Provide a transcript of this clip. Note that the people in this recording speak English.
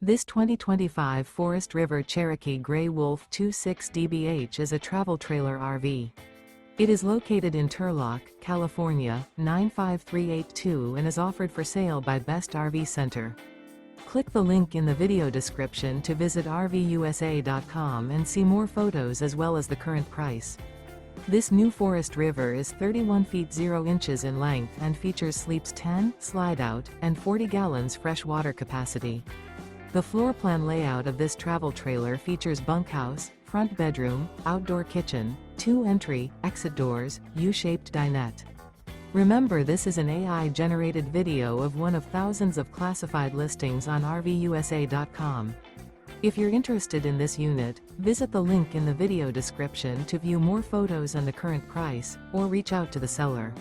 This 2025 Forest River Cherokee Grey Wolf 26 DBH is a travel trailer RV. It is located in Turlock, California, 95382 and is offered for sale by Best RV Center. Click the link in the video description to visit RVUSA.com and see more photos as well as the current price. This new Forest River is 31 feet 0 inches in length and features sleeps 10, slide-out, and 40 gallons fresh water capacity. The floor plan layout of this travel trailer features bunkhouse, front bedroom, outdoor kitchen, 2 entry, exit doors, U-shaped dinette. Remember, this is an AI-generated video of one of thousands of classified listings on RVUSA.com. If you're interested in this unit, visit the link in the video description to view more photos and the current price, or reach out to the seller.